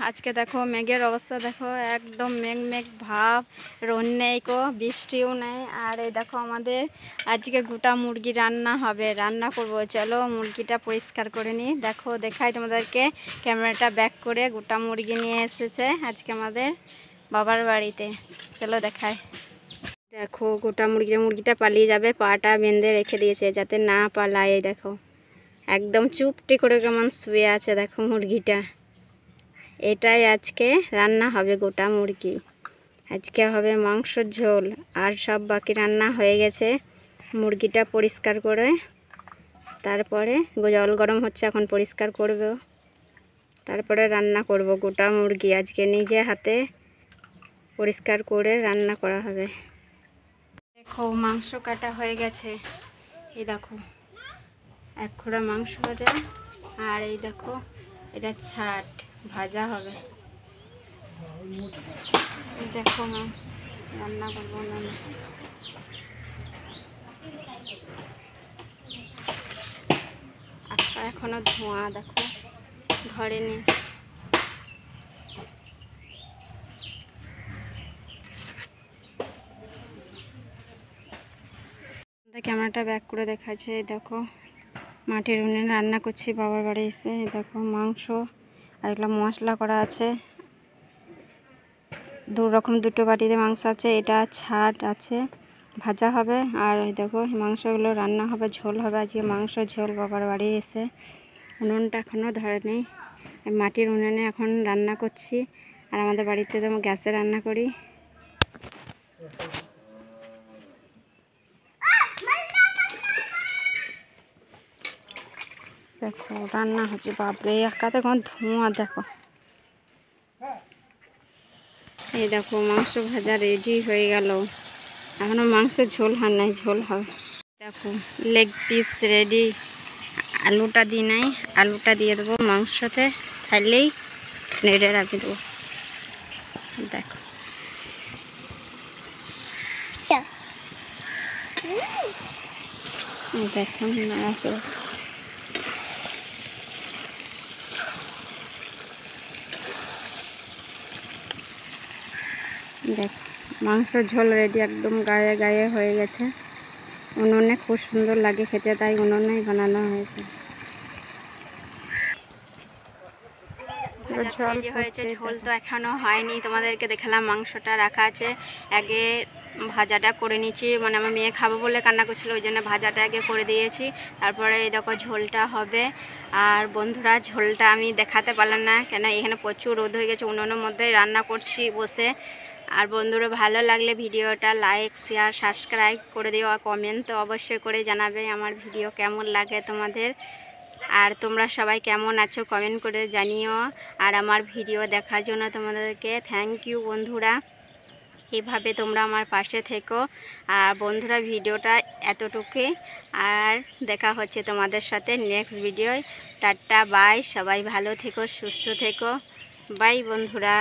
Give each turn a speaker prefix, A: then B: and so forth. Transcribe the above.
A: আজকে দেখো মেঘের অবস্থা দেখো, একদম মেঘ মেঘ ভাব, রোদ নেই কো, বৃষ্টিও নেই। আর এই দেখো আমাদের আজকে গোটা মুরগি রান্না হবে, রান্না করব। চলো মুরগিটা পরিষ্কার করে নিই। দেখো দেখাই তোমাদেরকে, ক্যামেরাটা ব্যাক করে গোটা মুরগি নিয়ে এসেছে আজকে আমাদের বাবার বাড়িতে। চলো দেখাই। দেখো গোটা মুরগিটা পালিয়ে যাবে, পাটা বেঁধে রেখে দিয়েছে যাতে না পালায়। দেখো একদম চুপটি করে কেমন শুয়ে আছে দেখো মুরগিটা। এটাই আজকে রান্না হবে গোটা মুরগি। আজকে হবে মাংসর ঝোল, আর সব বাকি রান্না হয়ে গেছে। মুরগিটা পরিষ্কার করে তারপরে জল গরম হচ্ছে, এখন পরিষ্কার করব, তারপরে রান্না করব গোটা মুরগি। আজকে নিজে হাতে পরিষ্কার করে রান্না করা হবে। দেখো মাংস কাটা হয়ে গেছে, এই দেখো এক খোড়া মাংস হবে। আর এই দেখো এটা ছাট ভাজা হবে। দেখো মাংস রান্না করবো না, আচ্ছা এখনো ধোঁয়া দেখো ধরেনি। ক্যামেরাটা ব্যাক করে দেখাচ্ছে। দেখো মাটির উনুনে রান্না করছি বাবার বাড়ি এসে। দেখো মাংস আর এগুলো মশলা করা আছে, দুটো বাটিতে মাংস আছে। এটা ছাট আছে, ভাজা হবে। আর দেখো মাংসগুলো রান্না হবে, ঝোল হবে। আজকে মাংস ঝোল বাবার বাড়ি এসে। উনুনটা এখনও ধরেনি, মাটির উনুনে এখন রান্না করছি। আর আমাদের বাড়িতে তো গ্যাসে রান্না করি। দেখো রান্না হচ্ছে, বাপরে একাতে কোন ধোঁয়া। দেখো এই দেখো মাংস ভাজা রেডি হয়ে গেল, এখনো মাংসের ঝোল হয় নাই, ঝোল হবে। দেখো লেগ পিস রেডি, আলুটা দিই নাই, আলুটা দিয়ে দেবো মাংসতে, খাইলেই নেড়ে রাখি দেবো। দেখো দেখো নাড়াচো। দেখ মাংসের ঝোল রেডি, একদম গায়ে গায়ে হয়ে গেছে। উনুনে খুব সুন্দর লাগে খেতে, তাই উনুনেই বানানো হয়েছে। রেডি হয়েছে, ঝোল তো এখনো হয়নি। তোমাদেরকে দেখালাম মাংসটা রাখা আছে, আগে ভাজাটা করে নিচ্ছি। মানে আমার মেয়ে খাবো বলে কান্না করছিল, ওই জন্য ভাজাটা আগে করে দিয়েছি। তারপরে এই দেখো ঝোলটা হবে। আর বন্ধুরা ঝোলটা আমি দেখাতে পারলাম না, কেন এখানে প্রচুর রোদ হয়ে গেছে, উনুনের মধ্যে রান্না করছি বসে। আর বন্ধুরা ভালো লাগলে ভিডিওটা লাইক শেয়ার সাবস্ক্রাইব করে দিও, আর কমেন্ট তো অবশ্যই করে জানাবে আমার ভিডিও কেমন লাগে তোমাদের। আর তোমরা সবাই কেমন আছো কমেন্ট করে জানিও। আর আমার ভিডিও দেখার জন্য তোমাদেরকে থ্যাংক ইউ বন্ধুরা, এইভাবে তোমরা আমার পাশে থেকো। আর বন্ধুরা ভিডিওটা এতটুকুই, আর দেখা হচ্ছে তোমাদের সাথে নেক্সট ভিডিও। টাটা বাই, সবাই ভালো থেকো, সুস্থ থেকো, বাই বন্ধুরা।